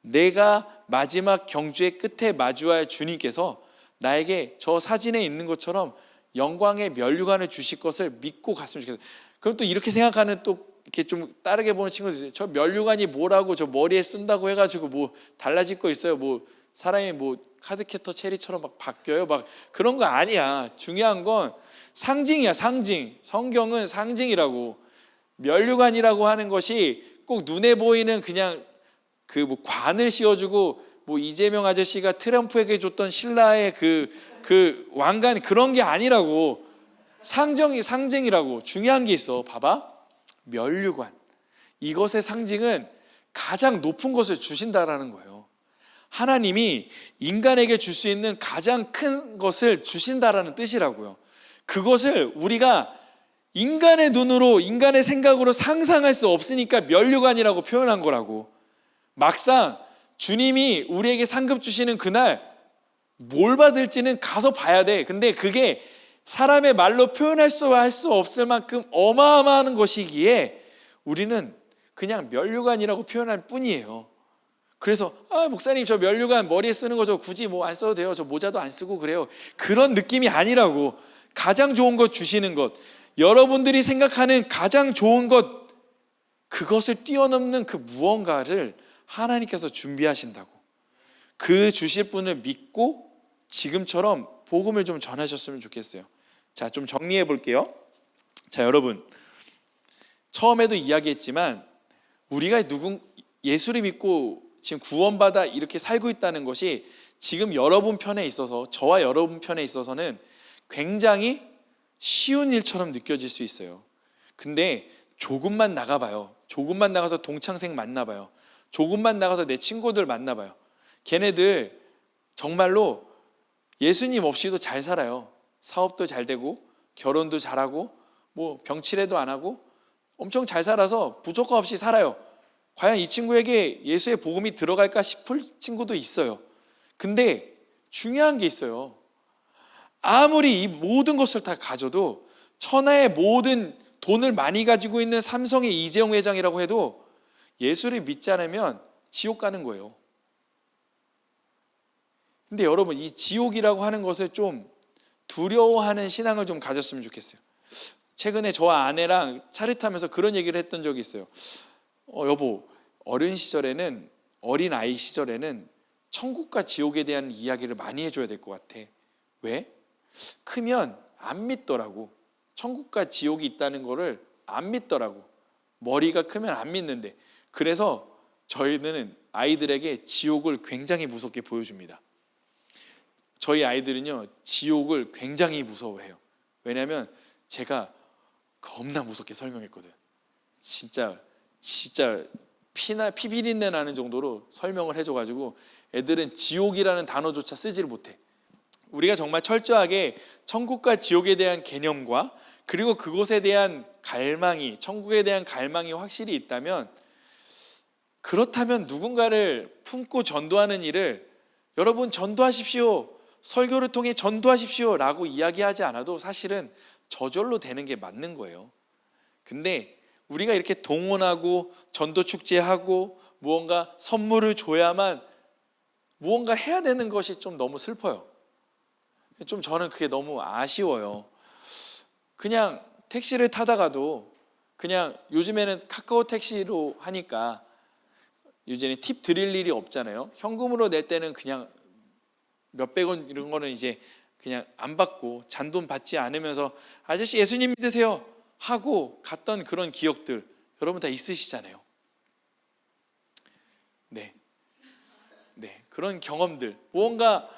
내가 마지막 경주의 끝에 마주할 주님께서 나에게 저 사진에 있는 것처럼 영광의 면류관을 주실 것을 믿고 갔으면 좋겠어요. 그럼 또 이렇게 생각하는, 또 이렇게 좀 다르게 보는 친구들 있어요. 저 면류관이 뭐라고, 저 머리에 쓴다고 해가지고 뭐 달라질 거 있어요? 뭐 사람이 뭐 카드캐터 체리처럼 막 바뀌어요? 막 그런 거 아니야. 중요한 건 상징이야, 상징. 성경은 상징이라고. 면류관이라고 하는 것이 꼭 눈에 보이는 그냥 그 뭐 관을 씌워주고 뭐 이재명 아저씨가 트럼프에게 줬던 신라의 그 왕관, 그런 게 아니라고. 상징이라고. 중요한 게 있어. 봐봐. 면류관. 이것의 상징은 가장 높은 것을 주신다라는 거예요. 하나님이 인간에게 줄 수 있는 가장 큰 것을 주신다라는 뜻이라고요. 그것을 우리가 인간의 눈으로, 인간의 생각으로 상상할 수 없으니까 면류관이라고 표현한 거라고. 막상 주님이 우리에게 상급 주시는 그날 뭘 받을지는 가서 봐야 돼. 근데 그게 사람의 말로 표현할 수 없을 만큼 어마어마한 것이기에 우리는 그냥 면류관이라고 표현할 뿐이에요. 그래서 목사님 저 면류관 머리에 쓰는 거 저 굳이 뭐 안 써도 돼요. 저 모자도 안 쓰고 그래요. 그런 느낌이 아니라고. 가장 좋은 것 주시는 것, 여러분들이 생각하는 가장 좋은 것, 그것을 뛰어넘는 그 무언가를 하나님께서 준비하신다고. 그 주실 분을 믿고 지금처럼 복음을 좀 전하셨으면 좋겠어요. 자, 좀 정리해 볼게요. 자, 여러분, 처음에도 이야기했지만 우리가 예수를 믿고 지금 구원받아 이렇게 살고 있다는 것이 지금 여러분 편에 있어서, 저와 여러분 편에 있어서는 굉장히 쉬운 일처럼 느껴질 수 있어요. 근데 조금만 나가봐요. 조금만 나가서 동창생 만나봐요. 조금만 나가서 내 친구들 만나봐요. 걔네들 정말로 예수님 없이도 잘 살아요. 사업도 잘 되고 결혼도 잘하고 뭐 병치레도 안 하고 엄청 잘 살아서 부족함 없이 살아요. 과연 이 친구에게 예수의 복음이 들어갈까 싶을 친구도 있어요. 근데 중요한 게 있어요. 아무리 이 모든 것을 다 가져도, 천하의 모든 돈을 많이 가지고 있는 삼성의 이재용 회장이라고 해도 예수를 믿지 않으면 지옥 가는 거예요. 근데 여러분, 이 지옥이라고 하는 것을 좀 두려워하는 신앙을 좀 가졌으면 좋겠어요. 최근에 저와 아내랑 차를 타면서 그런 얘기를 했던 적이 있어요. 여보, 어린 아이 시절에는 천국과 지옥에 대한 이야기를 많이 해줘야 될 것 같아. 왜? 크면 안 믿더라고. 천국과 지옥이 있다는 거를 안 믿더라고. 머리가 크면 안 믿는데. 그래서 저희는 아이들에게 지옥을 굉장히 무섭게 보여줍니다. 저희 아이들은요, 지옥을 굉장히 무서워해요. 왜냐하면 제가 겁나 무섭게 설명했거든. 진짜 피 비린내 나는 정도로 설명을 해줘가지고 애들은 지옥이라는 단어조차 쓰지를 못해. 우리가 정말 철저하게 천국과 지옥에 대한 개념과 그리고 그곳에 대한 갈망이, 천국에 대한 갈망이 확실히 있다면, 그렇다면 누군가를 품고 전도하는 일을 여러분 전도하십시오, 설교를 통해 전도하십시오 라고 이야기하지 않아도 사실은 저절로 되는 게 맞는 거예요. 근데 우리가 이렇게 동원하고 전도 축제하고 무언가 선물을 줘야만 무언가 해야 되는 것이 좀 너무 슬퍼요. 좀 저는 그게 너무 아쉬워요. 그냥 택시를 타다가도 그냥 요즘에는 카카오 택시로 하니까 요즘에는 팁 드릴 일이 없잖아요. 현금으로 낼 때는 그냥 몇백 원 이런 거는 이제 그냥 안 받고 잔돈 받지 않으면서 아저씨 예수님 믿으세요 하고 갔던 그런 기억들 여러분 다 있으시잖아요. 네, 그런 경험들, 무언가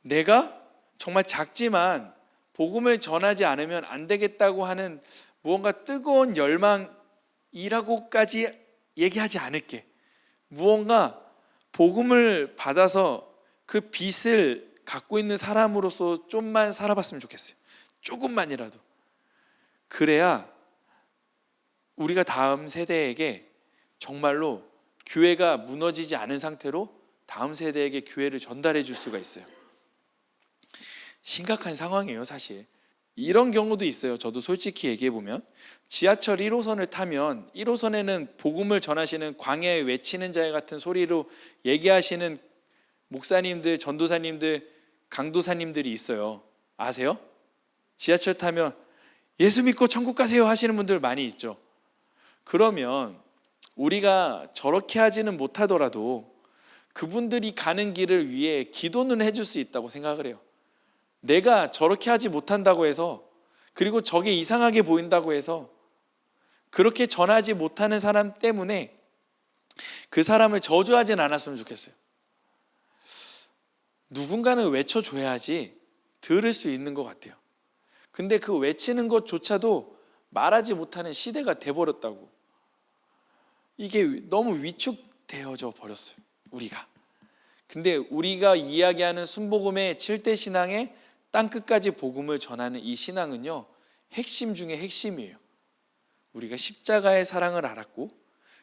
내가 정말 작지만 복음을 전하지 않으면 안 되겠다고 하는 무언가 뜨거운 열망이라고까지 얘기하지 않을게. 무언가 복음을 받아서 그 빛을 갖고 있는 사람으로서 좀만 살아봤으면 좋겠어요. 조금만이라도. 그래야 우리가 다음 세대에게 정말로 교회가 무너지지 않은 상태로 다음 세대에게 교회를 전달해 줄 수가 있어요. 심각한 상황이에요, 사실. 이런 경우도 있어요. 저도 솔직히 얘기해 보면 지하철 1호선을 타면 1호선에는 복음을 전하시는 광야에 외치는 자의 같은 소리로 얘기하시는 목사님들, 전도사님들, 강도사님들이 있어요. 아세요? 지하철 타면 예수 믿고 천국 가세요 하시는 분들 많이 있죠. 그러면 우리가 저렇게 하지는 못하더라도 그분들이 가는 길을 위해 기도는 해줄 수 있다고 생각을 해요. 내가 저렇게 하지 못한다고 해서, 그리고 저게 이상하게 보인다고 해서 그렇게 전하지 못하는 사람 때문에 그 사람을 저주하진 않았으면 좋겠어요. 누군가는 외쳐줘야지 들을 수 있는 것 같아요. 근데 그 외치는 것조차도 말하지 못하는 시대가 돼버렸다고. 이게 너무 위축되어져 버렸어요, 우리가. 근데 우리가 이야기하는 순복음의 7대 신앙의 땅끝까지 복음을 전하는 이 신앙은요, 핵심 중에 핵심이에요. 우리가 십자가의 사랑을 알았고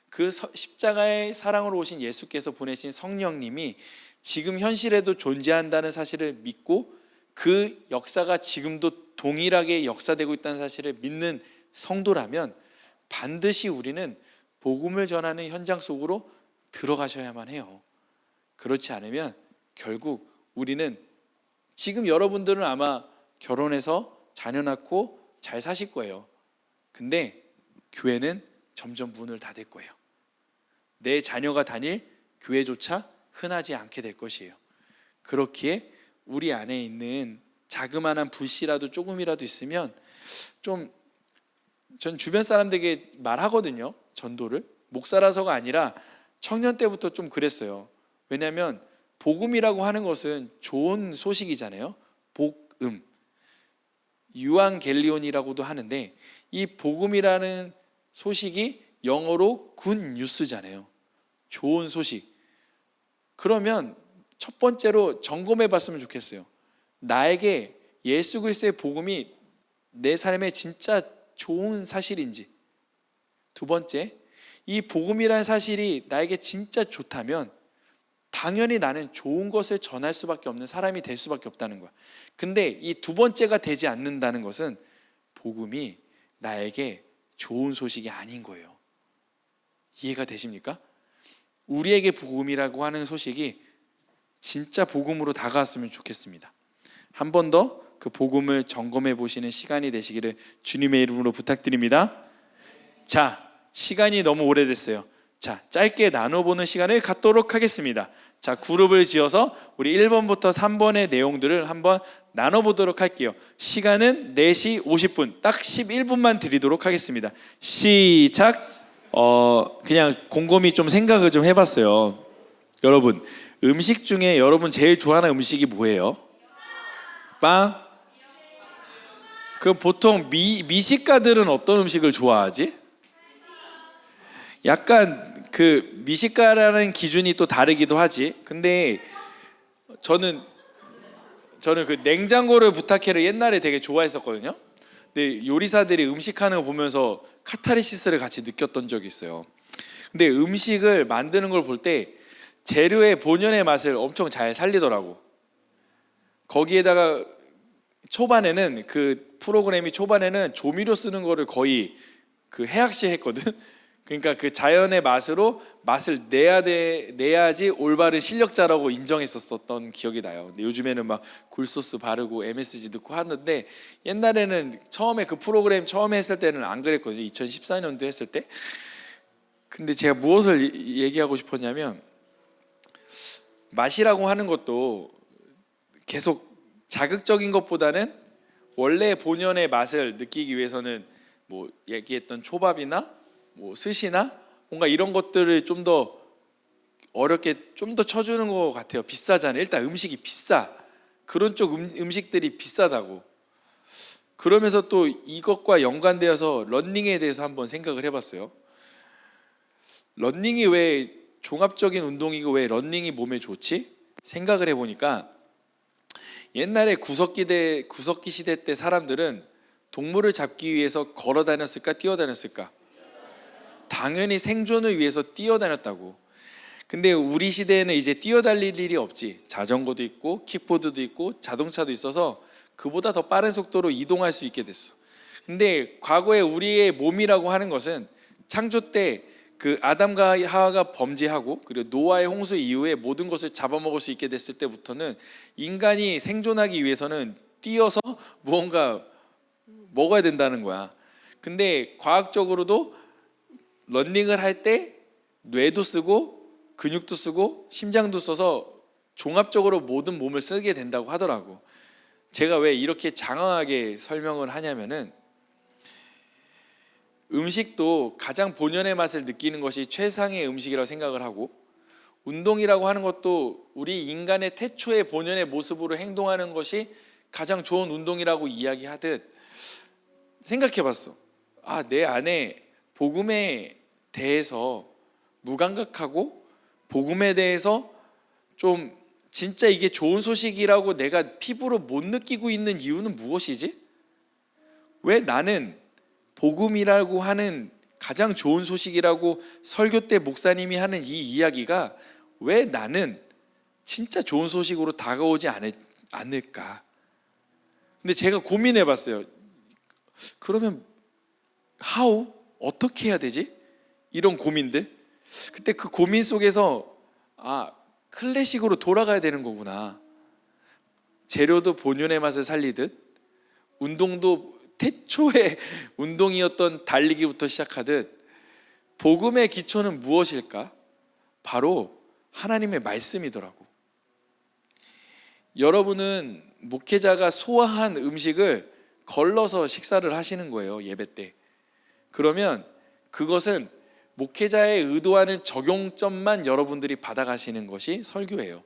그 십자가의 사랑으로 오신 예수께서 보내신 성령님이 지금 현실에도 존재한다는 사실을 믿고 그 역사가 지금도 동일하게 역사되고 있다는 사실을 믿는 성도라면 반드시 우리는 복음을 전하는 현장 속으로 들어가셔야만 해요. 그렇지 않으면 결국 우리는, 지금 여러분들은 아마 결혼해서 자녀 낳고 잘 사실 거예요. 근데 교회는 점점 문을 닫을 거예요. 내 자녀가 다닐 교회조차 흔하지 않게 될 것이에요. 그렇기에 우리 안에 있는 자그마한 불씨라도 조금이라도 있으면 전 주변 사람들에게 말하거든요. 전도를. 목사라서가 아니라 청년 때부터 좀 그랬어요. 왜냐하면 복음이라고 하는 것은 좋은 소식이잖아요. 복음, 유앙겔리온이라고도 하는데 이 복음이라는 소식이 영어로 굿 뉴스잖아요. 좋은 소식. 그러면 첫 번째로 점검해 봤으면 좋겠어요. 나에게 예수 그리스도의 복음이 내 삶에 진짜 좋은 사실인지. 두 번째, 이 복음이라는 사실이 나에게 진짜 좋다면 당연히 나는 좋은 것을 전할 수밖에 없는 사람이 될 수밖에 없다는 거야. 근데 이 두 번째가 되지 않는다는 것은 복음이 나에게 좋은 소식이 아닌 거예요. 이해가 되십니까? 우리에게 복음이라고 하는 소식이 진짜 복음으로 다가왔으면 좋겠습니다. 한 번 더 그 복음을 점검해 보시는 시간이 되시기를 주님의 이름으로 부탁드립니다. 자, 시간이 너무 오래됐어요. 자, 짧게 나눠보는 시간을 갖도록 하겠습니다. 자, 그룹을 지어서 우리 1번부터 3번의 내용들을 한번 나눠보도록 할게요. 시간은 4시 50분, 딱 11분만 드리도록 하겠습니다. 시작. 그냥 곰곰이 좀 생각을 좀 해봤어요. 여러분, 음식 중에 여러분 제일 좋아하는 음식이 뭐예요? 빵? 그럼 보통 미식가들은 어떤 음식을 좋아하지? 약간 그 미식가라는 기준이 또 다르기도 하지. 근데 저는 그 냉장고를 부탁해를 옛날에 되게 좋아했었거든요. 근데 요리사들이 음식하는 거 보면서 카타르시스를 같이 느꼈던 적이 있어요. 근데 음식을 만드는 걸 볼 때 재료의 본연의 맛을 엄청 잘 살리더라고. 거기에다가 초반에는 그 프로그램이 초반에는 조미료 쓰는 거를 거의 그 해악시 했거든. 그러니까 그 자연의 맛으로 맛을 내야지 올바른 실력자라고 인정했었던 기억이 나요. 근데 요즘에는 막 굴소스 바르고 MSG 넣고 하는데 옛날에는 처음에 그 프로그램 처음에 했을 때는 안 그랬거든요. 2014년도 했을 때. 근데 제가 무엇을 얘기하고 싶었냐면 맛이라고 하는 것도 계속 자극적인 것보다는 원래 본연의 맛을 느끼기 위해서는 뭐 얘기했던 초밥이나 뭐 스시나 뭔가 이런 것들을 좀 더 어렵게 좀 더 쳐주는 것 같아요. 비싸잖아요. 일단 음식이 비싸. 그런 쪽 음식들이 비싸다고. 그러면서 또 이것과 연관되어서 러닝에 대해서 한번 생각을 해봤어요. 러닝이 왜 종합적인 운동이고 왜 러닝이 몸에 좋지? 생각을 해보니까 옛날에 구석기 시대 때 사람들은 동물을 잡기 위해서 걸어 다녔을까 뛰어 다녔을까? 당연히 생존을 위해서 뛰어 다녔다고. 근데 우리 시대에는 이제 뛰어달릴 일이 없지. 자전거도 있고 킥보드도 있고 자동차도 있어서 그보다 더 빠른 속도로 이동할 수 있게 됐어. 근데 과거에 우리의 몸이라고 하는 것은 창조 때 그 아담과 하와가 범죄하고 그리고 노아의 홍수 이후에 모든 것을 잡아먹을 수 있게 됐을 때부터는 인간이 생존하기 위해서는 뛰어서 무언가 먹어야 된다는 거야. 근데 과학적으로도 러닝을 할 때 뇌도 쓰고 근육도 쓰고 심장도 써서 종합적으로 모든 몸을 쓰게 된다고 하더라고. 제가 왜 이렇게 장황하게 설명을 하냐면은 음식도 가장 본연의 맛을 느끼는 것이 최상의 음식이라고 생각을 하고 운동이라고 하는 것도 우리 인간의 태초의 본연의 모습으로 행동하는 것이 가장 좋은 운동이라고 이야기하듯 생각해봤어. 내 안에 복음에 대해서 무감각하고 복음에 대해서 좀 진짜 이게 좋은 소식이라고 내가 피부로 못 느끼고 있는 이유는 무엇이지? 왜 나는 복음이라고 하는 가장 좋은 소식이라고 설교 때 목사님이 하는 이 이야기가 왜 나는 진짜 좋은 소식으로 다가오지 않을까? 근데 제가 고민해 봤어요. 그러면 어떻게 해야 되지? 이런 고민들. 그때 그 고민 속에서 클래식으로 돌아가야 되는 거구나. 재료도 본연의 맛을 살리듯 운동도 태초의 운동이었던 달리기부터 시작하듯 복음의 기초는 무엇일까? 바로 하나님의 말씀이더라고. 여러분은 목회자가 소화한 음식을 걸러서 식사를 하시는 거예요, 예배 때. 그러면 그것은 목회자의 의도하는 적용점만 여러분들이 받아가시는 것이 설교예요.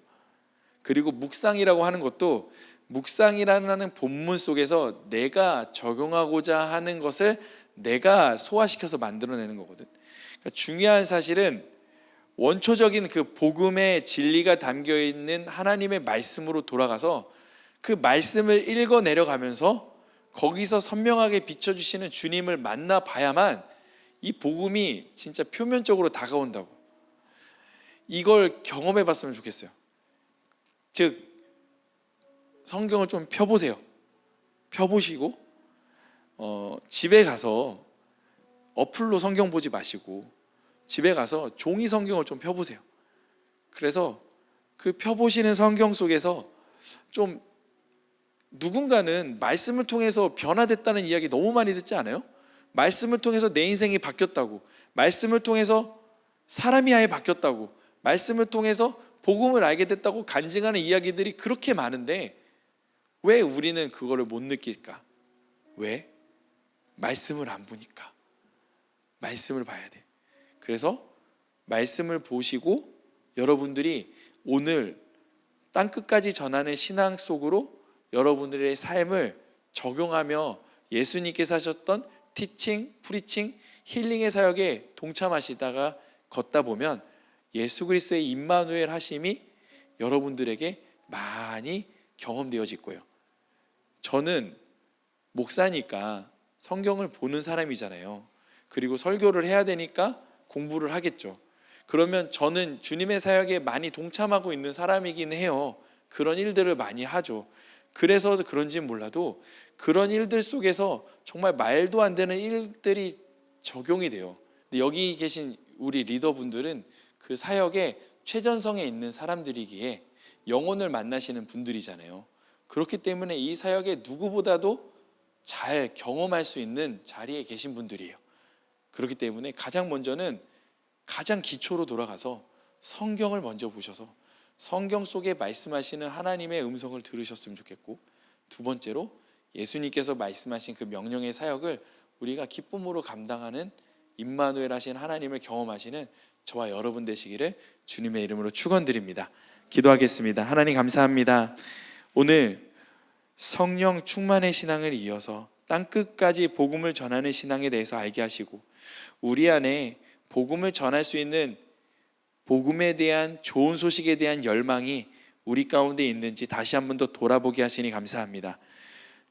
그리고 묵상이라고 하는 것도 묵상이라는 본문 속에서 내가 적용하고자 하는 것을 내가 소화시켜서 만들어내는 거거든. 그러니까 중요한 사실은 원초적인 그 복음의 진리가 담겨있는 하나님의 말씀으로 돌아가서 그 말씀을 읽어 내려가면서 거기서 선명하게 비춰주시는 주님을 만나봐야만 이 복음이 진짜 표면적으로 다가온다고. 이걸 경험해 봤으면 좋겠어요. 즉 성경을 좀 펴보세요. 펴보시고 집에 가서 어플로 성경 보지 마시고 집에 가서 종이 성경을 좀 펴보세요. 그래서 그 펴보시는 성경 속에서 좀 누군가는 말씀을 통해서 변화됐다는 이야기 너무 많이 듣지 않아요? 말씀을 통해서 내 인생이 바뀌었다고, 말씀을 통해서 사람이 아예 바뀌었다고, 말씀을 통해서 복음을 알게 됐다고 간증하는 이야기들이 그렇게 많은데 왜 우리는 그거를 못 느낄까? 왜? 말씀을 안 보니까. 말씀을 봐야 돼. 그래서 말씀을 보시고 여러분들이 오늘 땅끝까지 전하는 신앙 속으로 여러분들의 삶을 적용하며 예수님께서 하셨던 티칭, 프리칭, 힐링의 사역에 동참하시다가 걷다 보면 예수 그리스도의 임마누엘 하심이 여러분들에게 많이 경험되어질 거예요. 저는 목사니까 성경을 보는 사람이잖아요. 그리고 설교를 해야 되니까 공부를 하겠죠. 그러면 저는 주님의 사역에 많이 동참하고 있는 사람이긴 해요. 그런 일들을 많이 하죠. 그래서 그런지 몰라도 그런 일들 속에서 정말 말도 안 되는 일들이 적용이 돼요. 근데 여기 계신 우리 리더분들은 그 사역에 최전성에 있는 사람들이기에 영혼을 만나시는 분들이잖아요. 그렇기 때문에 이 사역에 누구보다도 잘 경험할 수 있는 자리에 계신 분들이에요. 그렇기 때문에 가장 먼저는 가장 기초로 돌아가서 성경을 먼저 보셔서 성경 속에 말씀하시는 하나님의 음성을 들으셨으면 좋겠고, 두 번째로 예수님께서 말씀하신 그 명령의 사역을 우리가 기쁨으로 감당하는 임마누엘 하신 하나님을 경험하시는 저와 여러분 되시기를 주님의 이름으로 축원드립니다. 기도하겠습니다. 하나님 감사합니다. 오늘 성령 충만의 신앙을 이어서 땅끝까지 복음을 전하는 신앙에 대해서 알게 하시고 우리 안에 복음을 전할 수 있는 복음에 대한 좋은 소식에 대한 열망이 우리 가운데 있는지 다시 한 번 더 돌아보게 하시니 감사합니다.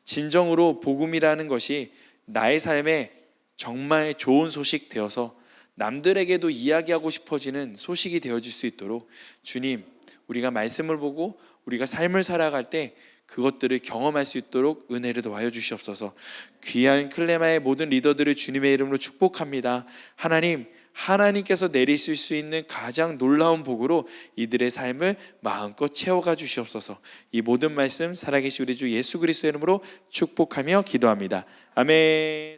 진정으로 복음이라는 것이 나의 삶에 정말 좋은 소식 되어서 남들에게도 이야기하고 싶어지는 소식이 되어질 수 있도록 주님, 우리가 말씀을 보고 우리가 삶을 살아갈 때 그것들을 경험할 수 있도록 은혜를 더하여 주시옵소서. 귀한 클레마의 모든 리더들을 주님의 이름으로 축복합니다. 하나님께서 내리실 수 있는 가장 놀라운 복으로 이들의 삶을 마음껏 채워가 주시옵소서. 이 모든 말씀 살아계신 우리 주 예수 그리스도의 이름으로 축복하며 기도합니다. 아멘.